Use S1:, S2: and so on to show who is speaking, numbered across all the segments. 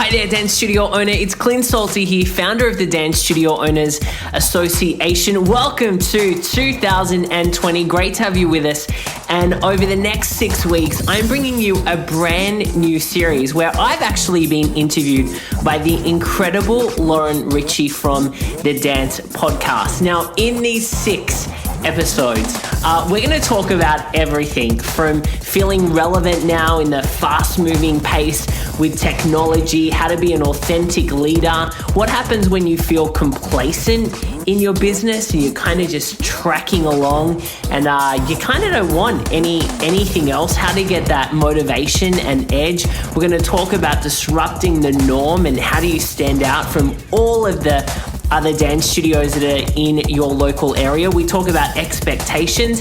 S1: Hi there, Dance Studio owner. It's Clint Salty here, founder of the Dance Studio Owners Association. Welcome to 2020. Great to have you with us. And over the next 6 weeks, I'm bringing you a brand new series where I've actually been interviewed by the incredible Lauren Ritchie from the Dance Podcast. Now, in these 6 episodes, we're going to talk about everything from feeling relevant now in the fast-moving pace with technology, how to be an authentic leader, what happens when you feel complacent in your business and you're kind of just tracking along and you kind of don't want anything else, how to get that motivation and edge. We're going to talk about disrupting the norm and how do you stand out from all of the other dance studios that are in your local area. We talk about expectations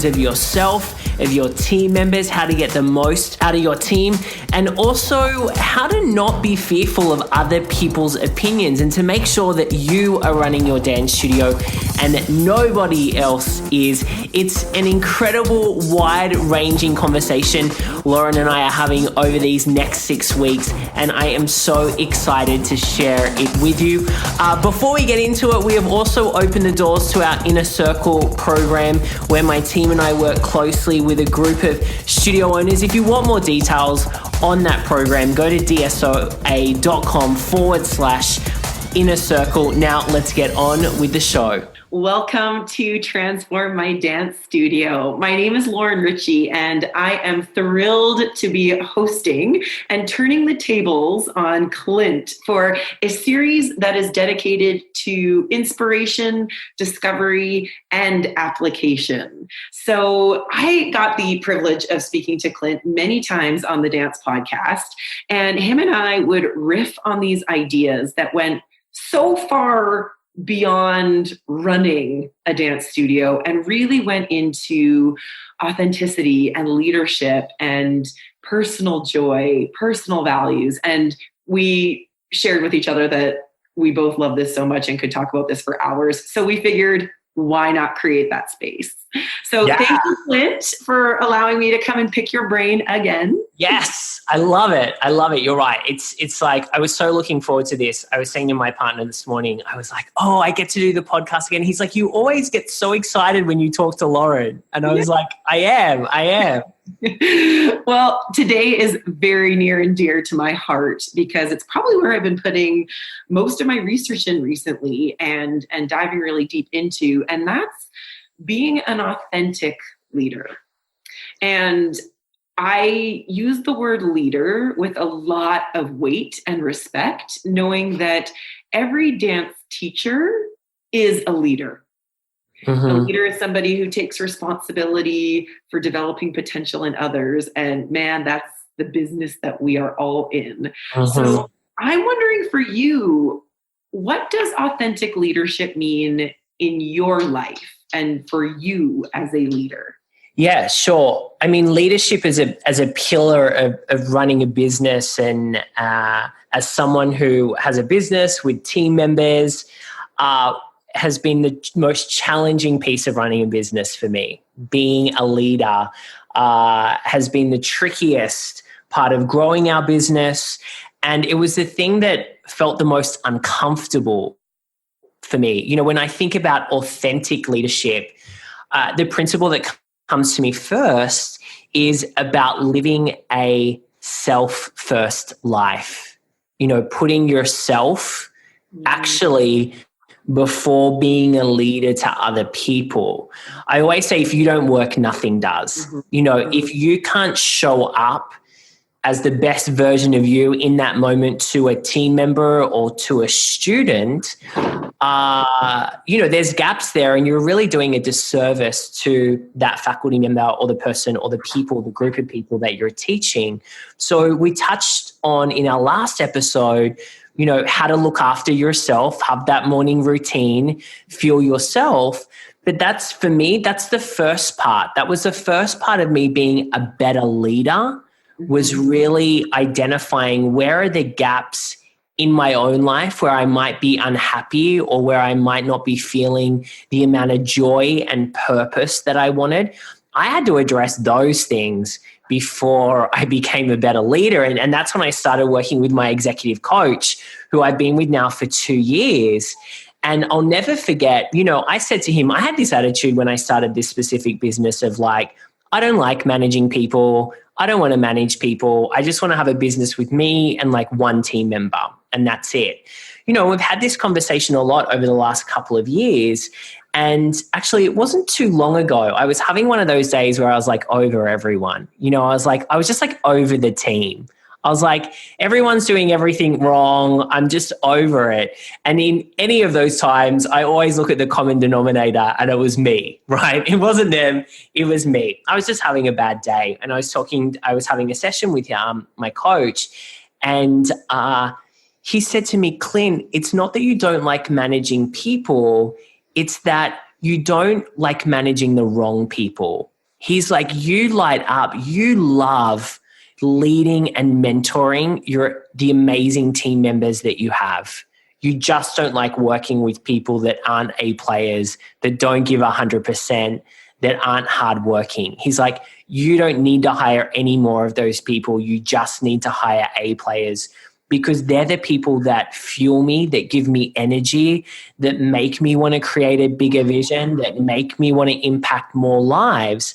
S1: of yourself, of your team members, how to get the most out of your team, and also how to not be fearful of other people's opinions and to make sure that you are running your dance studio and that nobody else is. It's an incredible, wide-ranging conversation Lauren and I are having over these next 6 weeks, and I am so excited to share it with you. Before we get into it, we have also opened the doors to our Inner Circle program where my team and I work closely with a group of studio owners. If you want more details on that program, go to dsoa.com/Inner Circle. Now let's get on with the show.
S2: Welcome to Transform My Dance Studio. My name is Lauren Ritchie, and I am thrilled to be hosting and turning the tables on Clint for a series that is dedicated to inspiration, discovery, and application. So I got the privilege of speaking to Clint many times on the Dance Podcast, and him and I would riff on these ideas that went so far beyond running a dance studio and really went into authenticity and leadership and personal joy, personal values. And we shared with each other that we both love this so much and could talk about this for hours. So we figured, why not create that space? So Thank you, Clint, for allowing me to come and pick your brain again.
S1: Yes, I love it. I love it. You're right. It's like, I was so looking forward to this. I was saying to my partner this morning, I was like, oh, I get to do the podcast again. He's like, you always get so excited when you talk to Lauren. And I was like, I am.
S2: Well, today is very near and dear to my heart because it's probably where I've been putting most of my research in recently and diving really deep into, and that's being an authentic leader. And I use the word leader with a lot of weight and respect, knowing that every dance teacher is a leader. Mm-hmm. A leader is somebody who takes responsibility for developing potential in others. And man, that's the business that we are all in. Mm-hmm. So I'm wondering for you, what does authentic leadership mean in your life and for you as a leader?
S1: Yeah, sure. I mean, leadership as a pillar of running a business, and as someone who has a business with team members, has been the most challenging piece of running a business for me. Being a leader has been the trickiest part of growing our business, and it was the thing that felt the most uncomfortable for me. You know, when I think about authentic leadership, the principle that comes to me first is about living a self-first life. You know, putting yourself actually before being a leader to other people. I always say, if you don't work, nothing does. Mm-hmm. You know, if you can't show up as the best version of you in that moment to a team member or to a student, you know, there's gaps there and you're really doing a disservice to that faculty member or the person or the people, the group of people that you're teaching. So we touched on in our last episode, you know, how to look after yourself, have that morning routine, fuel yourself. But that's, for me, that's the first part. That was the first part of me being a better leader, was really identifying where are the gaps in my own life where I might be unhappy or where I might not be feeling the amount of joy and purpose that I wanted. I had to address those things before I became a better leader. And that's when I started working with my executive coach, who I've been with now for 2 years. And I'll never forget, I said to him, I had this attitude when I started this specific business of like, I don't like managing people. I don't want to manage people. I just want to have a business with me and like one team member, and that's it. We've had this conversation a lot over the last couple of years. And actually, it wasn't too long ago. I was having one of those days where I was like over everyone. I was just like over the team. I was like, everyone's doing everything wrong. I'm just over it. And in any of those times, I always look at the common denominator, and it was me, right? It wasn't them. It was me. I was just having a bad day. And I was having a session with my coach, and he said to me, Clint, it's not that you don't like managing people. It's that you don't like managing the wrong people. He's like, you light up, you love leading and mentoring the amazing team members that you have. You just don't like working with people that aren't A players, that don't give 100%, that aren't hardworking. He's like, you don't need to hire any more of those people. You just need to hire A players, because they're the people that fuel me, that give me energy, that make me want to create a bigger vision, that make me want to impact more lives.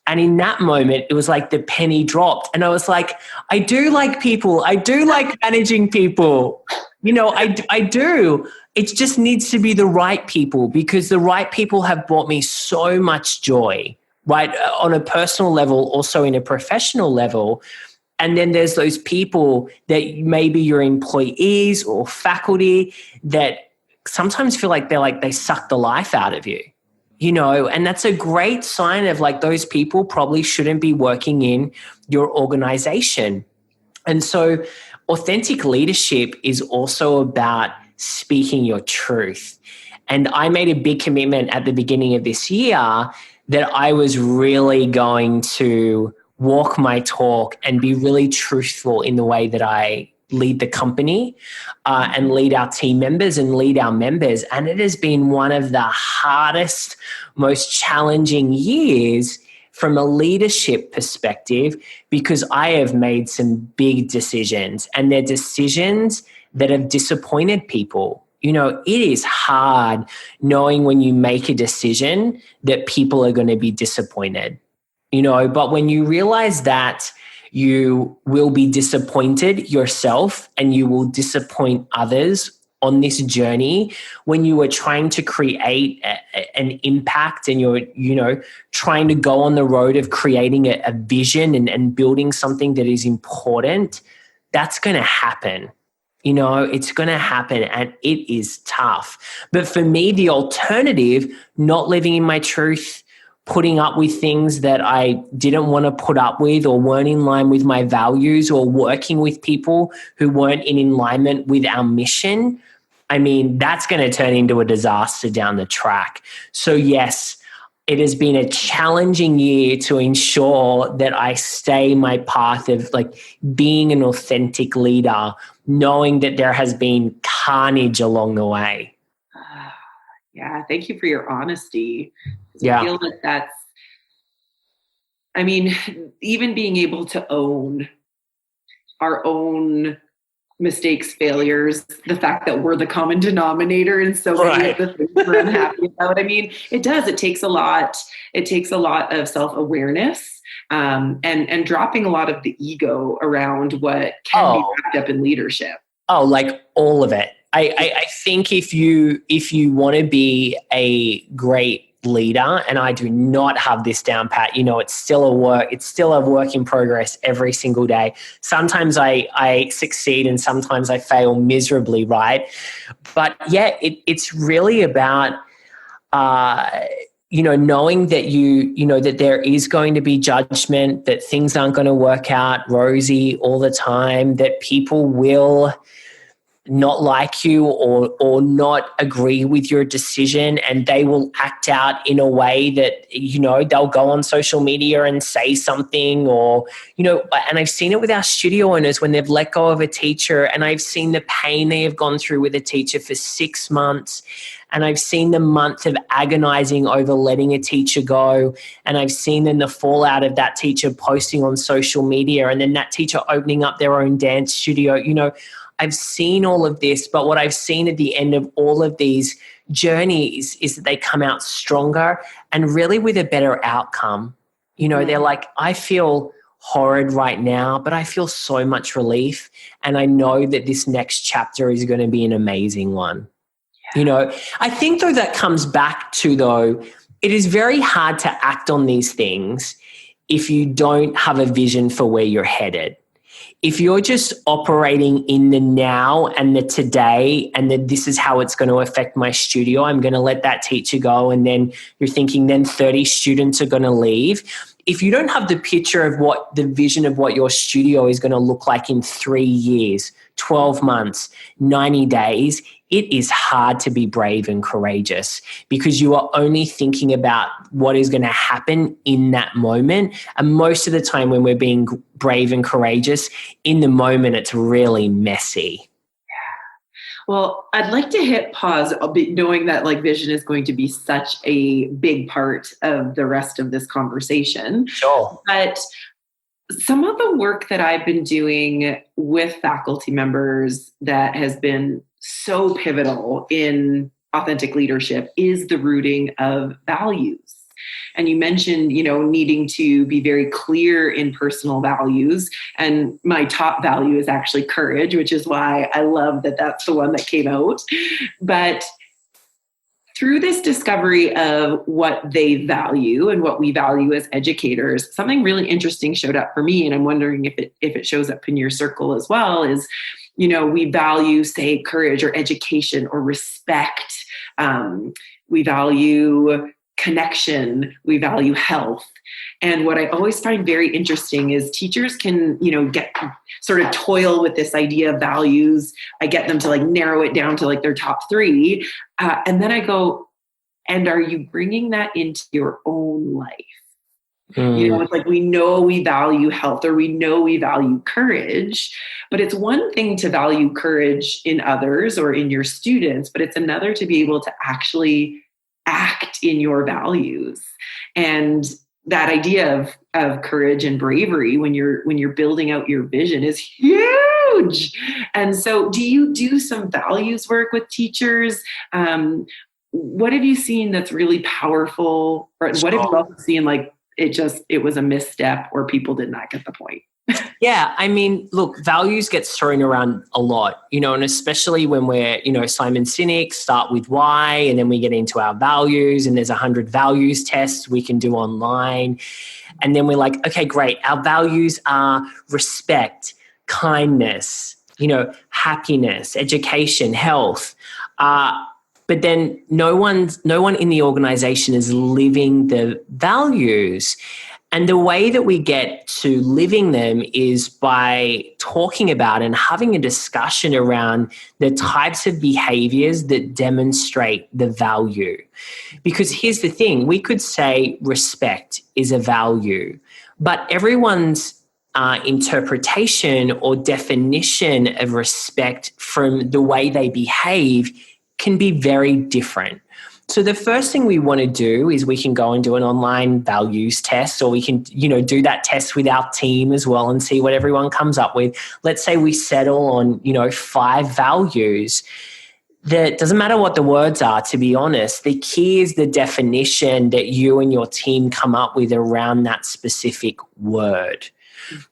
S1: And in that moment, it was like the penny dropped. And I was like, I do like people. I do like managing people. I do. It just needs to be the right people, because the right people have brought me so much joy, right? On a personal level, also in a professional level. And then there's those people that maybe your employees or faculty that sometimes feel like they suck the life out of you, and that's a great sign of like those people probably shouldn't be working in your organization. And so authentic leadership is also about speaking your truth. And I made a big commitment at the beginning of this year that I was really going to walk my talk and be really truthful in the way that I lead the company and lead our team members and lead our members. And it has been one of the hardest, most challenging years from a leadership perspective, because I have made some big decisions, and they're decisions that have disappointed people. It is hard knowing when you make a decision that people are going to be disappointed. But when you realize that you will be disappointed yourself and you will disappoint others on this journey, when you are trying to create an impact and you're, trying to go on the road of creating a vision and building something that is important, that's going to happen. It's going to happen, and it is tough. But for me, the alternative, not living in my truth, putting up with things that I didn't want to put up with or weren't in line with my values, or working with people who weren't in alignment with our mission, that's going to turn into a disaster down the track. So yes, it has been a challenging year to ensure that I stay my path of like being an authentic leader, knowing that there has been carnage along the way.
S2: Yeah, thank you for your honesty.
S1: Yeah.
S2: I feel like even being able to own our own mistakes, failures, the fact that we're the common denominator in so many of the things we're unhappy about. It does. It takes a lot. It takes a lot of self-awareness and dropping a lot of the ego around what can be wrapped up in leadership.
S1: Oh, like all of it. I think if you want to be a great leader, and I do not have this down pat, it's still a work in progress every single day. Sometimes I succeed and sometimes I fail miserably, right? But yeah, it's really about knowing that that there is going to be judgment, that things aren't going to work out rosy all the time, that people will not like you or not agree with your decision, and they will act out in a way that, they'll go on social media and say something, or, and I've seen it with our studio owners when they've let go of a teacher, and I've seen the pain they have gone through with a teacher for 6 months, and I've seen the month of agonizing over letting a teacher go, and I've seen then the fallout of that teacher posting on social media and then that teacher opening up their own dance studio. I've seen all of this, but what I've seen at the end of all of these journeys is that they come out stronger and really with a better outcome. They're like, I feel horrid right now, but I feel so much relief. And I know that this next chapter is going to be an amazing one. I think though that comes back to it is very hard to act on these things if you don't have a vision for where you're headed. If you're just operating in the now and the today and that this is how it's going to affect my studio, I'm going to let that teacher go, and then you're thinking then 30 students are going to leave. If you don't have the picture of what the vision of what your studio is going to look like in 3 years, 12 months, 90 days, it is hard to be brave and courageous because you are only thinking about what is going to happen in that moment. And most of the time when we're being brave and courageous, in the moment, it's really messy.
S2: Well, I'd like to hit pause, knowing that vision is going to be such a big part of the rest of this conversation.
S1: Sure.
S2: But some of the work that I've been doing with faculty members that has been so pivotal in authentic leadership is the rooting of values. And you mentioned, needing to be very clear in personal values. And my top value is actually courage, which is why I love that that's the one that came out. But through this discovery of what they value and what we value as educators, something really interesting showed up for me. And I'm wondering if it shows up in your circle as well, is, we value, say, courage or education or respect. We value connection. We value health. And what I always find very interesting is teachers can, get sort of toil with this idea of values. I get them to narrow it down to their top 3. And then I go, and are you bringing that into your own life? It's we know we value health or we know we value courage, but it's one thing to value courage in others or in your students, but it's another to be able to actually act in your values. And that idea of courage and bravery when you're building out your vision is huge. And so do you do some values work with teachers? What have you seen that's really powerful? Or what have you also seen it was a misstep or people did not get the point?
S1: Yeah, I mean, look, values gets thrown around a lot, and especially when we're, Simon Sinek, start with why, and then we get into our values, and there's 100 values tests we can do online. And then we're like, okay, great. Our values are respect, kindness, happiness, education, health. But then no one in the organization is living the values. And the way that we get to living them is by talking about and having a discussion around the types of behaviors that demonstrate the value. Because here's the thing, we could say respect is a value, but everyone's interpretation or definition of respect from the way they behave can be very different. So the first thing we want to do is we can go and do an online values test, or we can, do that test with our team as well and see what everyone comes up with. Let's say we settle on, 5 values. That doesn't matter what the words are, to be honest. The key is the definition that you and your team come up with around that specific word.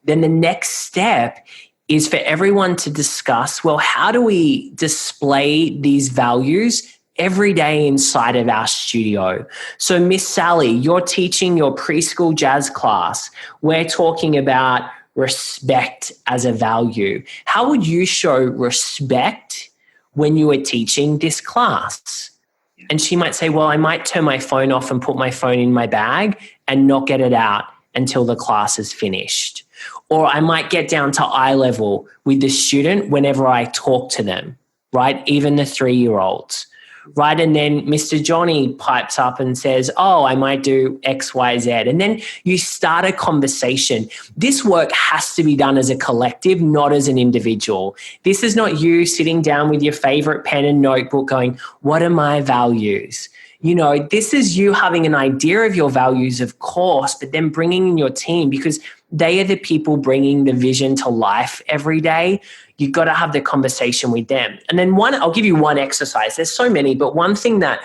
S1: Then the next step is for everyone to discuss, well, how do we display these values every day inside of our studio? So Miss Sally, you're teaching your preschool jazz class. We're talking about respect as a value. How would you show respect when you are teaching this class? And she might say, well, I might turn my phone off and put my phone in my bag and not get it out until the class is finished. Or I might get down to eye level with the student whenever I talk to them, right? Even the 3-year-olds. right? And then Mr. Johnny pipes up and says, oh, I might do X, Y, Z. And then you start a conversation. This work has to be done as a collective, not as an individual. This is not you sitting down with your favorite pen and notebook going, what are my values? This is you having an idea of your values, of course, but then bringing in your team, because they are the people bringing the vision to life every day. You've got to have the conversation with them. And then I'll give you one exercise. There's so many, but one thing that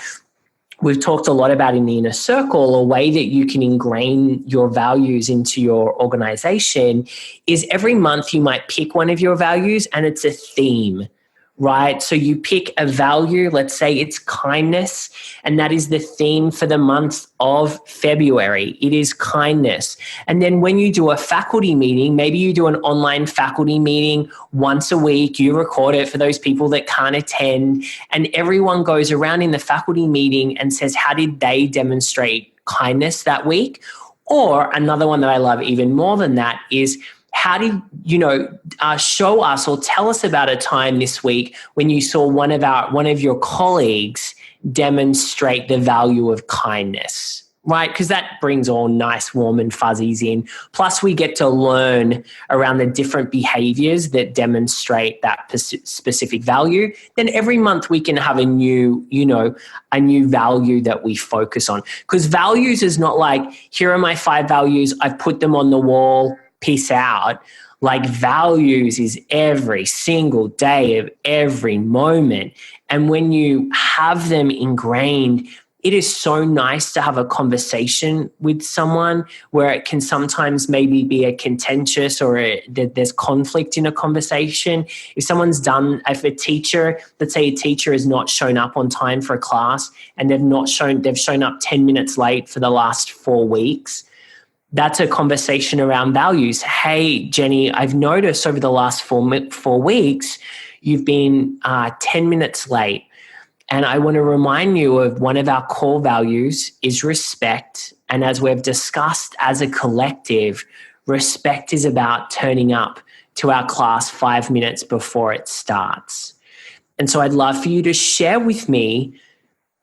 S1: we've talked a lot about in the inner circle, a way that you can ingrain your values into your organization, is every month you might pick one of your values and it's a theme. Right? So you pick a value, let's say it's kindness, and that is the theme for the month of February. It is kindness. And then when you do a faculty meeting, maybe you do an online faculty meeting once a week, you record it for those people that can't attend, and everyone goes around in the faculty meeting and says, how did they demonstrate kindness that week? Or another one that I love even more than that is, how did show us or tell us about a time this week when you saw one of your colleagues demonstrate the value of kindness, right? Because that brings all nice, warm and fuzzies in. Plus, we get to learn around the different behaviors that demonstrate that specific value. Then every month we can have a new value that we focus on. Because values is not like, here are my 5 values, I've put them on the wall, peace out. Like, values is every single day of every moment. And when you have them ingrained, it is so nice to have a conversation with someone where it can sometimes maybe be a contentious or there's conflict in a conversation. If a teacher, let's say a teacher has not shown up on time for a class and they've shown up 10 minutes late for the last 4 weeks, that's a conversation around values. Hey, Jenny, I've noticed over the last 4 weeks, you've been 10 minutes late. And I want to remind you of one of our core values is respect. And as we've discussed as a collective, respect is about turning up to our class 5 minutes before it starts. And so I'd love for you to share with me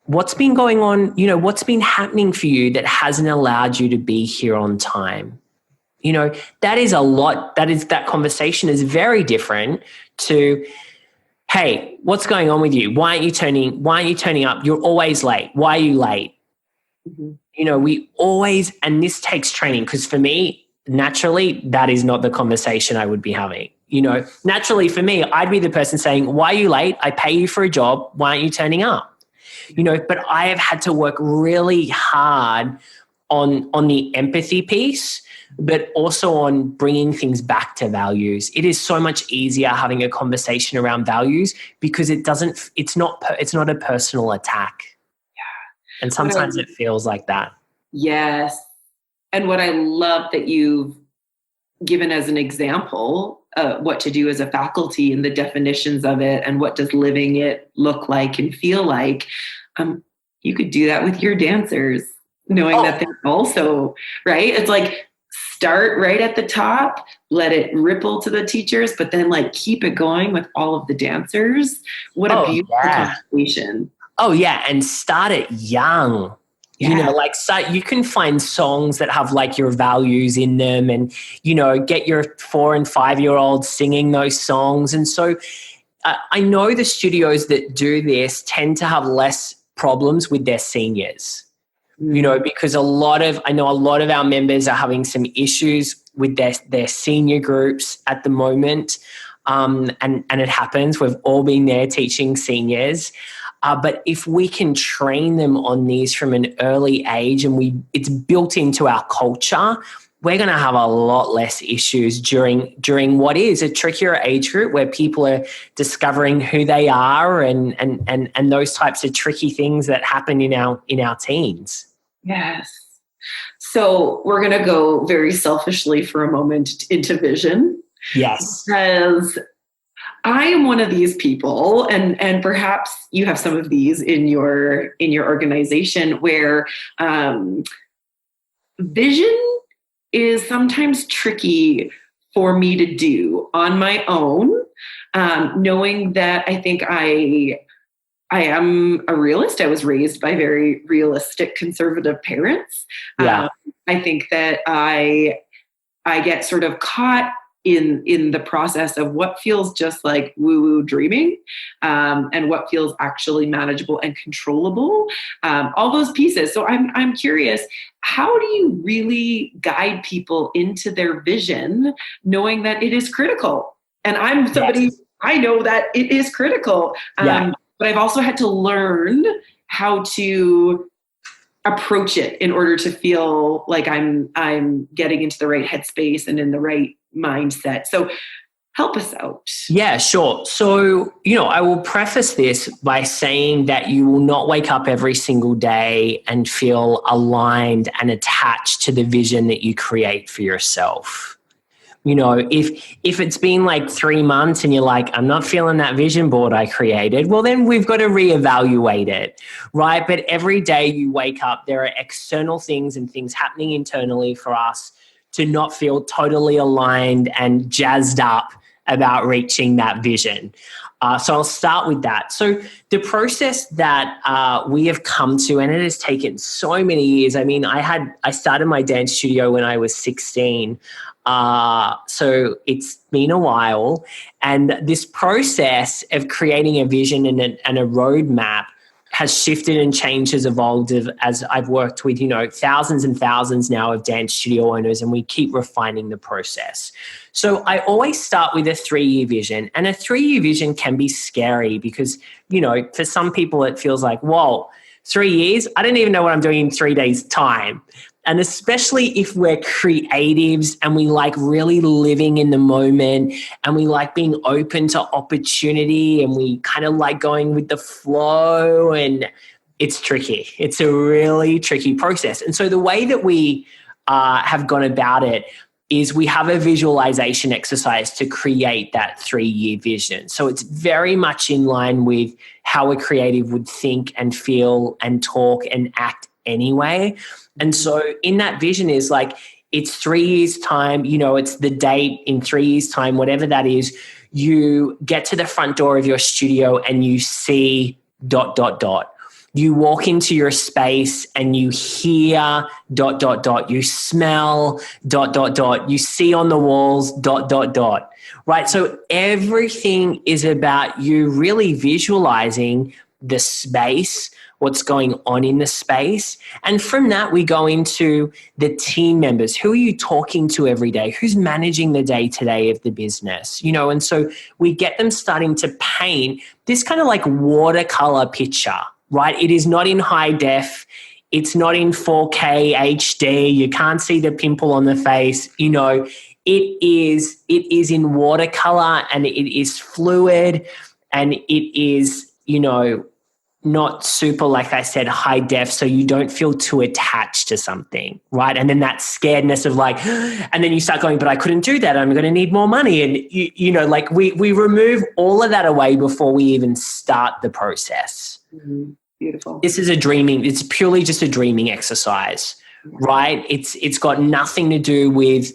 S1: what's been going on, what's been happening for you that hasn't allowed you to be here on time. That is a lot. That conversation is very different to, hey, what's going on with you? Why aren't you turning up? You're always late. Why are you late? Mm-hmm. We always, and this takes training, because for me, naturally, that is not the conversation I would be having. Naturally for me, I'd be the person saying, why are you late? I pay you for a job. Why aren't you turning up? But I have had to work really hard on the empathy piece, but also on bringing things back to values. It is so much easier having a conversation around values because it's not a personal attack. Yeah. And sometimes it feels like that.
S2: Yes. And what I love that you've given as an example, what to do as a faculty and the definitions of it and what does living it look like and feel like. You could do that with your dancers, knowing that they're also, right? It's like, start right at the top, let it ripple to the teachers, but then keep it going with all of the dancers. What a beautiful conversation.
S1: Oh yeah. And start it young. Yeah. So you can find songs that have your values in them and, get your 4 and 5-year-olds singing those songs. And so I know the studios that do this tend to have less problems with their seniors, because I know a lot of our members are having some issues with their senior groups at the moment. And it happens. We've all been there teaching seniors. But if we can train them on these from an early age and it's built into our culture, we're going to have a lot less issues during what is a trickier age group where people are discovering who they are and those types of tricky things that happen in our teens.
S2: Yes. So we're going to go very selfishly for a moment into vision.
S1: Yes.
S2: Because I am one of these people, and perhaps you have some of these in your organization where vision is sometimes tricky for me to do on my own, knowing that I think I I am a realist. I was raised by very realistic, conservative parents.
S1: Yeah.
S2: I think that I get sort of caught in the process of what feels just like woo-woo dreaming, and what feels actually manageable and controllable. All those pieces. So I'm curious, how do you really guide people into their vision, knowing that it is critical? And I'm somebody,
S1: Yes.
S2: I know that it is critical.
S1: Yeah.
S2: But I've also had to learn how to approach it in order to feel like I'm getting into the right headspace and in the right mindset. So help us out.
S1: Yeah, sure. So, I will preface this by saying that you will not wake up every single day and feel aligned and attached to the vision that you create for yourself. If it's been like 3 months and you're like, I'm not feeling that vision board I created, well, then we've got to reevaluate it, right? But every day you wake up, there are external things and things happening internally for us to not feel totally aligned and jazzed up about reaching that vision. So I'll start with that. So the process that we have come to, and it has taken so many years. I mean, I started my dance studio when I was 16. So it's been a while, and this process of creating a vision and a roadmap has shifted and changed, has evolved as I've worked with, thousands and thousands now of dance studio owners, and we keep refining the process. So I always start with a 3-year vision, and a 3-year vision can be scary because, for some people it feels like, whoa, 3 years? I don't even know what I'm doing in 3 days' time. And especially if we're creatives and we like really living in the moment and we like being open to opportunity and we kind of like going with the flow, and it's tricky. It's a really tricky process. And so the way that we have gone about it is we have a visualization exercise to create that 3-year vision. So it's very much in line with how a creative would think and feel and talk and act anyway. And so in that vision is like, it's 3 years time, it's the date in 3 years time, whatever that is, you get to the front door of your studio and you see ... You walk into your space and you hear ... You smell ... You see on the walls ... Right? So everything is about you really visualizing the space, what's going on in the space. And from that, we go into the team members. Who are you talking to every day? Who's managing the day-to-day of the business? And so we get them starting to paint this kind of like watercolor picture, right? It is not in high def. It's not in 4K HD. You can't see the pimple on the face. It is in watercolor, and it is fluid, and it is, not super, like I said, high def, so you don't feel too attached to something, right? And then that scaredness of like, and then you start going, but I couldn't do that. I'm going to need more money. And, like we remove all of that away before we even start the process.
S2: Mm-hmm. Beautiful.
S1: It's purely just a dreaming exercise, right? It's got nothing to do with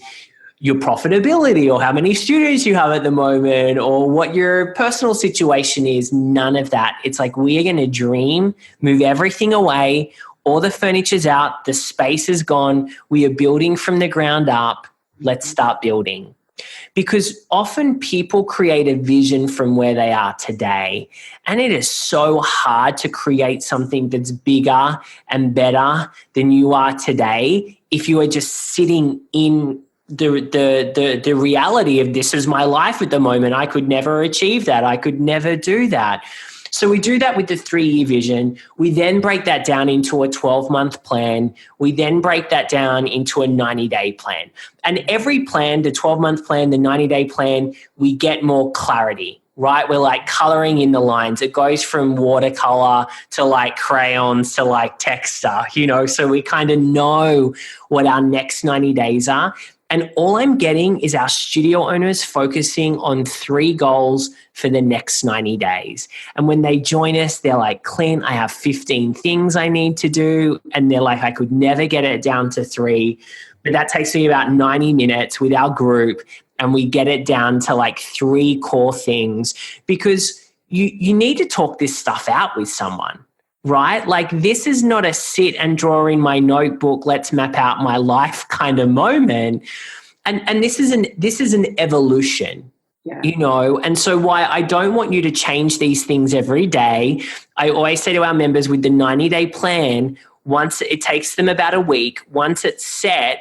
S1: your profitability or how many studios you have at the moment or what your personal situation is. None of that. It's like, we are going to dream, move everything away. All the furniture's out. The space is gone. We are building from the ground up. Let's start building. Because often people create a vision from where they are today. And it is so hard to create something that's bigger and better than you are today if you are just sitting in the reality of, this is my life at the moment. I could never achieve that. I could never do that. So we do that with the 3-year vision. We then break that down into a 12-month plan. We then break that down into a 90-day plan. And every plan, the 12-month plan, the 90-day plan, we get more clarity, right? We're like coloring in the lines. It goes from watercolor to like crayons to like texture, so we kind of know what our next 90 days are. And all I'm getting is our studio owners focusing on 3 goals for the next 90 days. And when they join us, they're like, Clint, I have 15 things I need to do. And they're like, I could never get it down to 3. But that takes me about 90 minutes with our group. And we get it down to like 3 core things, because you need to talk this stuff out with someone, right? Like, this is not a sit and draw in my notebook, let's map out my life kind of moment. And this is an evolution.
S2: Yeah.
S1: You know, and so why I don't want you to change these things every day. I always say to our members with the 90-day plan, once it takes them about a week, once it's set,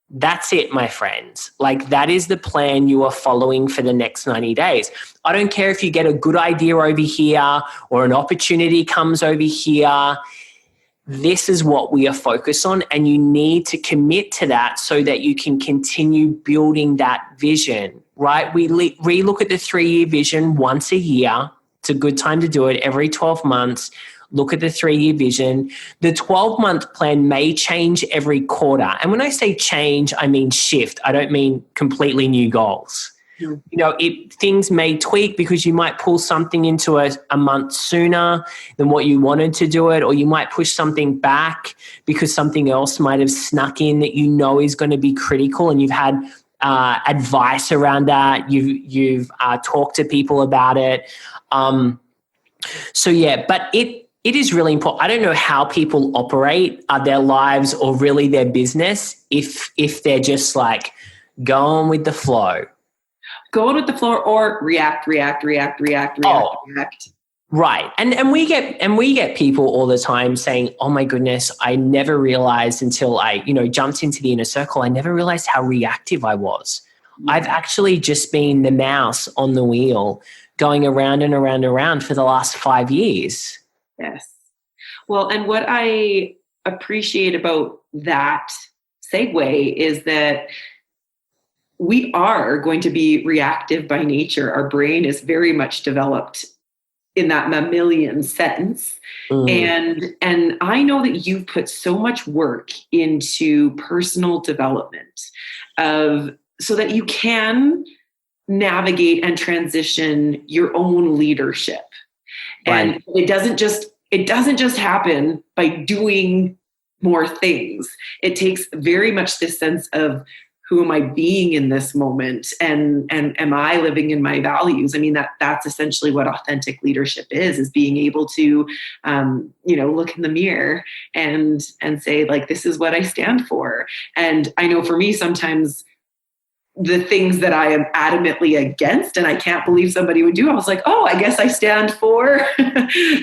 S1: that's it, my friends. Like, that is the plan you are following for the next 90 days. I don't care if you get a good idea over here or an opportunity comes over here. This is what we are focused on, and you need to commit to that so that you can continue building that vision, right? We relook at the 3-year vision once a year. It's a good time to do it. Every 12 months, look at the 3-year vision. The 12-month plan may change every quarter. And when I say change, I mean shift. I don't mean completely new goals. You know, things may tweak because you might pull something into a month sooner than what you wanted to do it, or you might push something back because something else might have snuck in that you know is going to be critical, and you've had advice around that. You've talked to people about it. So yeah, but it is really important. I don't know how people operate their lives or really their business if they're just like going with the flow.
S2: Going with the flow or react.
S1: Right. And we get people all the time saying, oh my goodness, I never realized until I, jumped into the inner circle. I never realized how reactive I was. Yeah. I've actually just been the mouse on the wheel going around and around and around for the last 5 years.
S2: Yes. Well, and what I appreciate about that segue is that we are going to be reactive by nature. Our brain is very much developed in that mammalian sense. And I know that you've put so much work into personal development so that you can navigate and transition your own leadership. Right. And it doesn't just happen by doing more things. It takes very much this sense of, who am I being in this moment? And am I living in my values? I mean, that's essentially what authentic leadership is being able to, look in the mirror and say, like, this is what I stand for. And I know for me, sometimes the things that I am adamantly against and I can't believe somebody would do, I was like, oh, I guess I stand for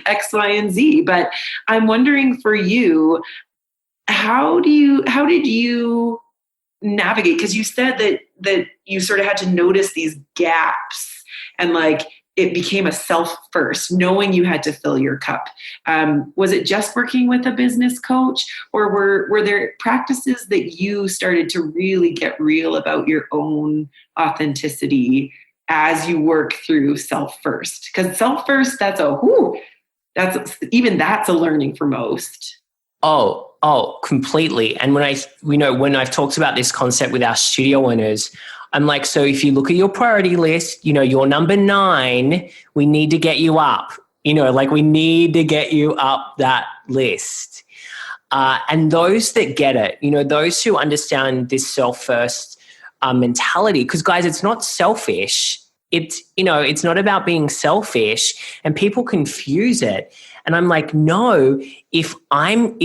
S2: X, Y, and Z. But I'm wondering for you, how did you navigate? Because you said that you sort of had to notice these gaps and like it became a self first, knowing you had to fill your cup. Was it just working with a business coach, or were there practices that you started to really get real about your own authenticity as you work through self first? Because self first, that's a learning for most. Oh, completely. And when I've talked about this concept with our studio owners, I'm like, so if you look at your priority list, you're number 9, we need to get you up, we need to get you up that list. And those that get it, those who understand this self-first mentality, because guys, it's not selfish. It's not about being selfish, and people confuse it. And I'm like, no, if I'm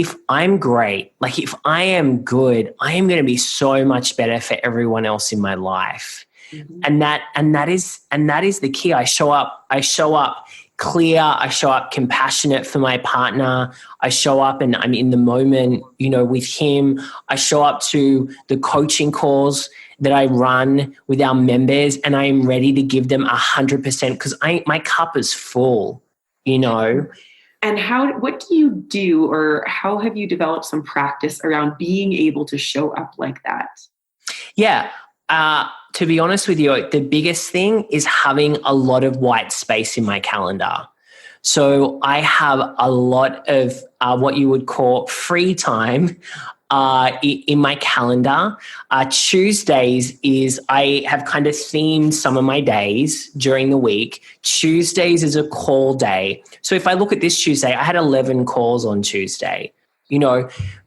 S2: great, like if I am good, I am going to be so much better for everyone else in my life. Mm-hmm. And that is the key. I show up clear. I show up compassionate for my partner. I show up and I'm in the moment, with him. I show up to the coaching calls that I run with our members, and I am ready to give them 100% because my cup is full, And what do you do, or how have you developed some practice around being able to show up like that?
S1: Yeah. To be honest with you, the biggest thing is having a lot of white space in my calendar. So I have a lot of what you would call free time in my calendar. Tuesdays is, I have kind of themed some of my days during the week. Tuesdays is a call day. So if I look at this Tuesday, I had 11 calls on Tuesday,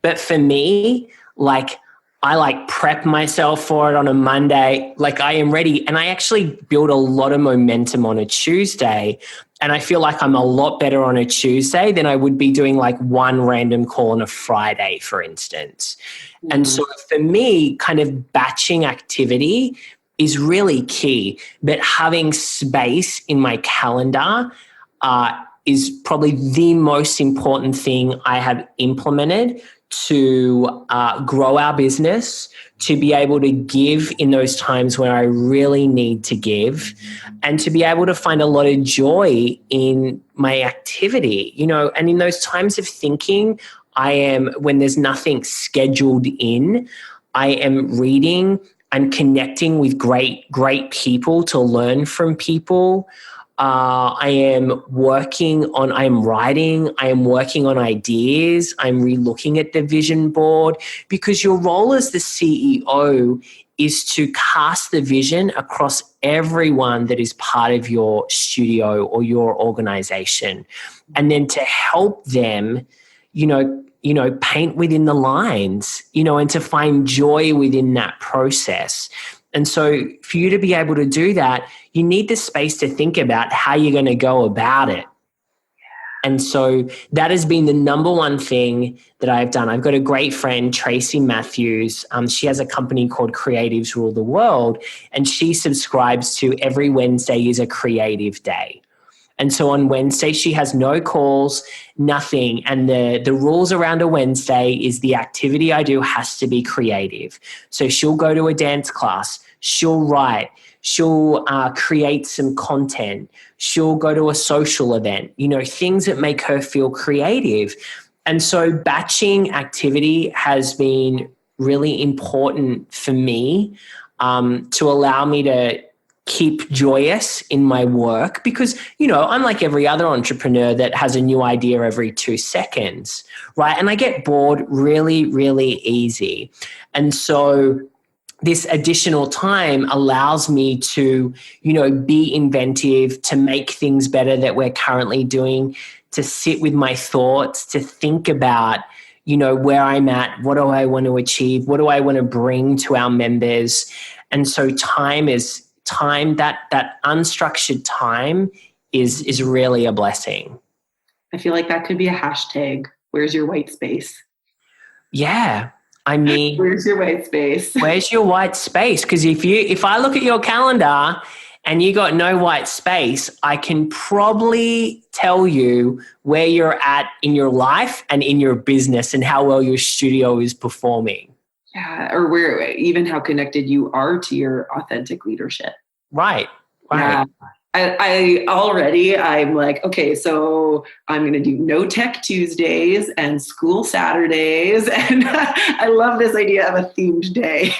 S1: but for me, like, I like prep myself for it on a Monday. Like I am ready. And I actually build a lot of momentum on a Tuesday. And I feel like I'm a lot better on a Tuesday than I would be doing like one random call on a Friday, for instance. And so for me, kind of batching activity is really key. But having space in my calendar is probably the most important thing I have implemented to grow our business, to be able to give in those times when I really need to give, and to be able to find a lot of joy in my activity, and in those times of thinking, when there's nothing scheduled in, I am reading, I'm connecting with great people to learn from people. I am writing, I am working on ideas, I'm relooking at the vision board, because your role as the CEO is to cast the vision across everyone that is part of your studio or your organization, and then to help them, paint within the lines, and to find joy within that process. And so for you to be able to do that, you need the space to think about how you're going to go about it. And so that has been the number one thing that I've done. I've got a great friend, Tracy Matthews. She has a company called Creatives Rule the World, and she subscribes to every Wednesday is a creative day. And so on Wednesday, she has no calls, nothing. And the rules around a Wednesday is the activity I do has to be creative. So she'll go to a dance class, she'll write, she'll create some content, she'll go to a social event, things that make her feel creative. And so batching activity has been really important for me to allow me to keep joyous in my work, because, I'm like every other entrepreneur that has a new idea every 2 seconds, right? And I get bored really, really easy. And so this additional time allows me to, be inventive, to make things better that we're currently doing, to sit with my thoughts, to think about, where I'm at, what do I want to achieve, what do I want to bring to our members. And so that unstructured time is really a blessing.
S2: I feel like that could be a hashtag. Where's your white space?
S1: Yeah. I mean,
S2: where's your white space?
S1: Where's your white space? Because if I look at your calendar and you got no white space, I can probably tell you where you're at in your life and in your business and how well your studio is performing.
S2: Yeah, or even how connected you are to your authentic leadership.
S1: Right.
S2: Yeah. I'm like, okay, so I'm going to do no tech Tuesdays and school Saturdays. And I love this idea of a themed day.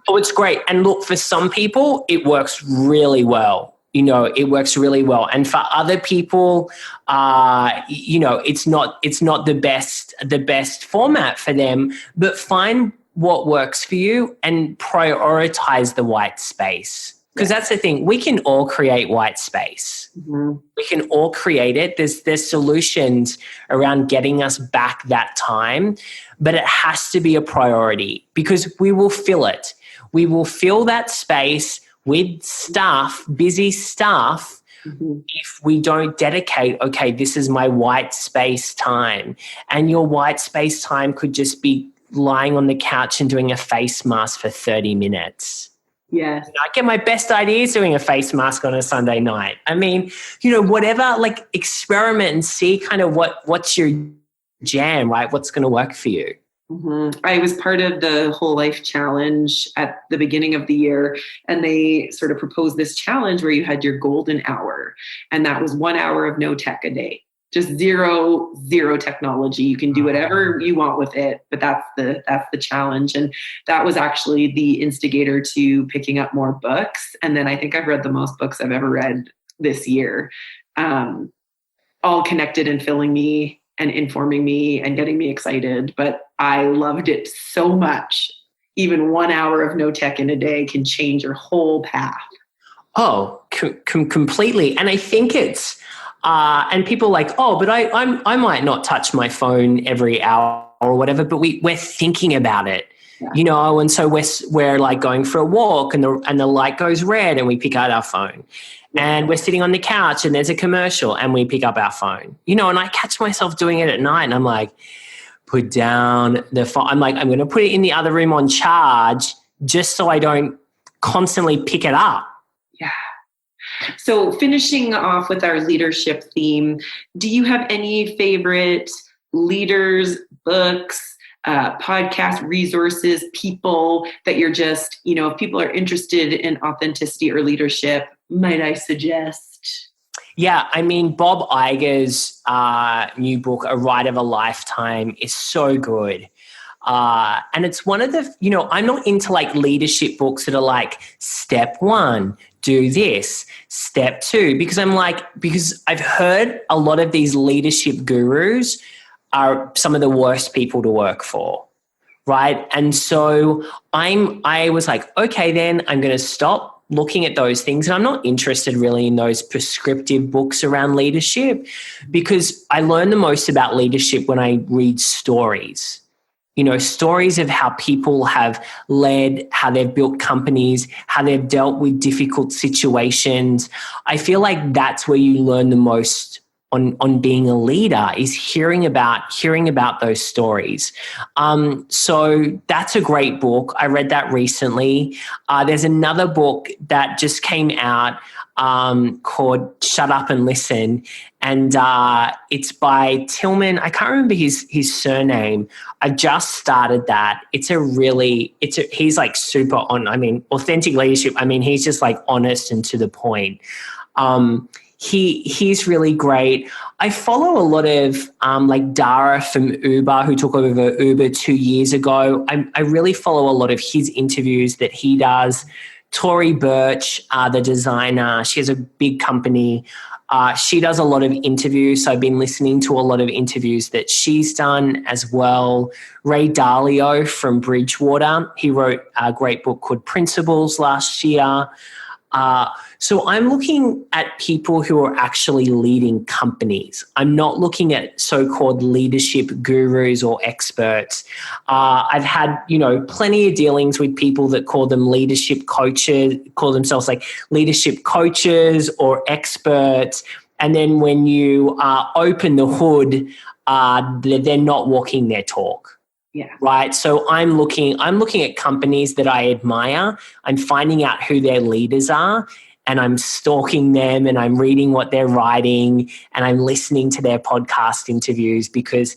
S1: Oh, it's great. And look, for some people, it works really well. It works really well. And for other people, it's not the best format for them, but find what works for you and prioritize the white space. Because that's the thing. We can all create white space. Mm-hmm. We can all create it. There's solutions around getting us back that time, but it has to be a priority, because we will fill it. We will fill that space with stuff, busy stuff, mm-hmm. if we don't dedicate, okay, this is my white space time. And your white space time could just be lying on the couch and doing a face mask for 30 minutes.
S2: Yes.
S1: I get my best ideas doing a face mask on a Sunday night. I mean, whatever, like experiment and see kind of what's your jam, right? What's going to work for you.
S2: Mm-hmm. I was part of the Whole Life Challenge at the beginning of the year, and they sort of proposed this challenge where you had your golden hour, and that was 1 hour of no tech a day. Just zero technology. You can do whatever you want with it, but that's the challenge. And that was actually the instigator to picking up more books. And then I think I've read the most books I've ever read this year, all connected and filling me and informing me and getting me excited. But I loved it so much. Even 1 hour of no tech in a day can change your whole path.
S1: Oh, completely. And I think it's, and people are like, oh, but I might not touch my phone every hour or whatever, but we're thinking about it. you know, and so we're like going for a walk and the light goes red and we pick out our phone. And we're sitting on the couch and there's a commercial and we pick up our phone, you know, and I catch myself doing it at night and I'm like, put down the phone. I'm like, I'm going to put it in the other room on charge just so I don't constantly pick it up.
S2: Yeah. So finishing off with our leadership theme, do you have any favorite leaders, books, podcast resources, people that you're just, you know, if people are interested in authenticity or leadership, might I suggest?
S1: Yeah, I mean, Bob Iger's new book, A Ride of a Lifetime, is so good. And it's one of the, you know, I'm not into like leadership books that are like step 1, do this, step 2, because I've heard a lot of these leadership gurus are some of the worst people to work for, right? And so I was like, okay, then I'm going to stop looking at those things. And I'm not interested really in those prescriptive books around leadership, because I learn the most about leadership when I read stories. You know, stories of how people have led, how they've built companies, how they've dealt with difficult situations. I feel like that's where you learn the most on being a leader, is hearing about those stories. So that's a great book. I read that recently. There's another book that just came out called Shut Up and Listen. And it's by Tillman. I can't remember his surname. I just started that. He's like super on, I mean, authentic leadership. I mean, he's just like honest and to the point. He's really great. I follow a lot of like Dara from Uber, who took over Uber 2 years ago. I really follow a lot of his interviews that he does. Tory Burch, the designer, she has a big company. She does a lot of interviews, so I've been listening to a lot of interviews that she's done as well. Ray Dalio from Bridgewater, he wrote a great book called Principles last year. So I'm looking at people who are actually leading companies. I'm not looking at so-called leadership gurus or experts. I've had, you know, plenty of dealings with people that call them leadership coaches, call themselves like leadership coaches or experts. And then when you open the hood, they're not walking their talk.
S2: Yeah.
S1: Right. So I'm looking at companies that I admire. I'm finding out who their leaders are, and I'm stalking them, and I'm reading what they're writing, and I'm listening to their podcast interviews, because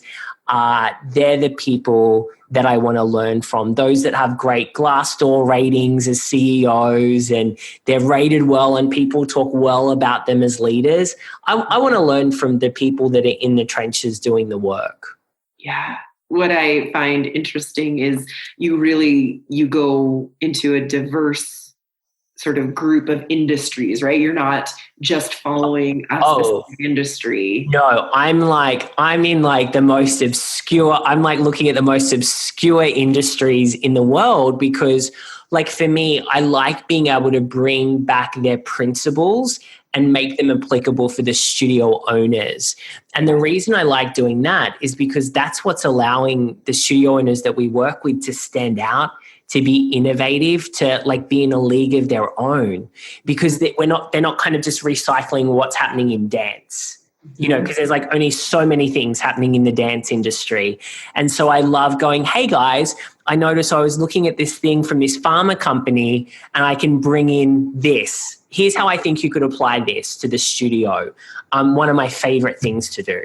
S1: they're the people that I want to learn from. Those that have great Glassdoor ratings as CEOs, and they're rated well and people talk well about them as leaders. I want to learn from the people that are in the trenches doing the work.
S2: Yeah. What I find interesting is you go into a diverse sort of group of industries, right? You're not just following a specific industry.
S1: No, I'm in like the most obscure, I'm like looking at the most obscure industries in the world, because like for me, I like being able to bring back their principles and make them applicable for the studio owners. And the reason I like doing that is because that's what's allowing the studio owners that we work with to stand out, to be innovative, to like be in a league of their own, because they're not kind of just recycling what's happening in dance. You know, because there's like only so many things happening in the dance industry. And so I love going, hey guys, I noticed I was looking at this thing from this pharma company and I can bring in this. Here's how I think you could apply this to the studio. One of my favorite things to do.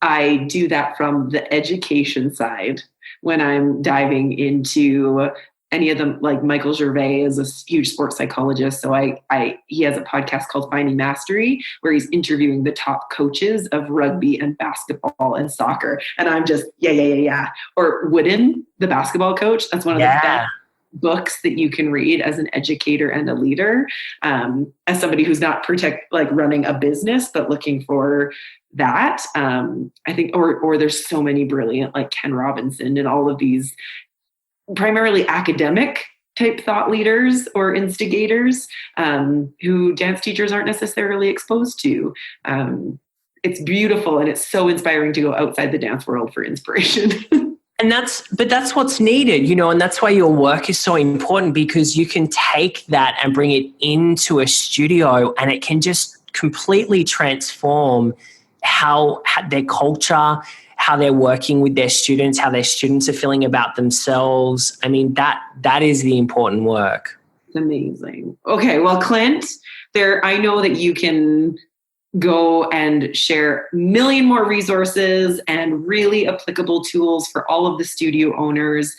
S2: I do that from the education side when I'm diving into any of them. Like Michael Gervais is a huge sports psychologist. So he has a podcast called Finding Mastery, where he's interviewing the top coaches of rugby and basketball and soccer. And I'm just, yeah. Or Wooden, the basketball coach. That's one of the best books that you can read as an educator and a leader. As somebody who's not running a business, but looking for that. I think, or there's so many brilliant, like Ken Robinson and all of these primarily academic type thought leaders or instigators who dance teachers aren't necessarily exposed to. It's beautiful, and it's so inspiring to go outside the dance world for inspiration.
S1: But that's what's needed, and that's why your work is so important, because you can take that and bring it into a studio and it can just completely transform how their culture, how they're working with their students, how their students are feeling about themselves. I mean, that is the important work.
S2: It's amazing. Okay, well, Clint, I know that you can go and share a million more resources and really applicable tools for all of the studio owners.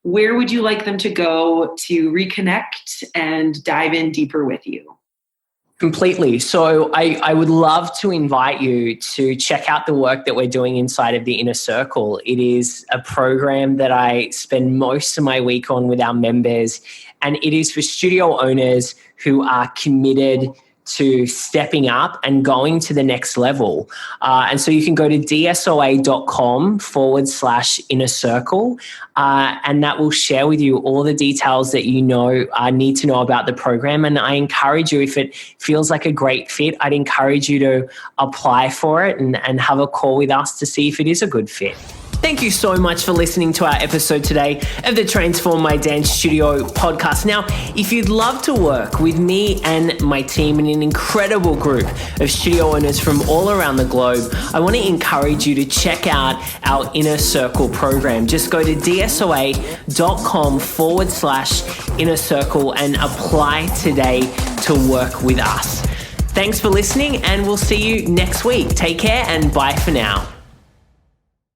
S2: Where would you like them to go to reconnect and dive in deeper with you?
S1: Completely. So I would love to invite you to check out the work that we're doing inside of the Inner Circle. It is a program that I spend most of my week on with our members, and it is for studio owners who are committed to stepping up and going to the next level. And so you can go to dsoa.com/inner circle, and that will share with you all the details that you need to know about the program. And I encourage you, if it feels like a great fit, I'd encourage you to apply for it and have a call with us to see if it is a good fit. Thank you so much for listening to our episode today of the Transform My Dance Studio podcast. Now, if you'd love to work with me and my team and an incredible group of studio owners from all around the globe, I want to encourage you to check out our Inner Circle program. Just go to dsoa.com/inner circle and apply today to work with us. Thanks for listening, and we'll see you next week. Take care and bye for now.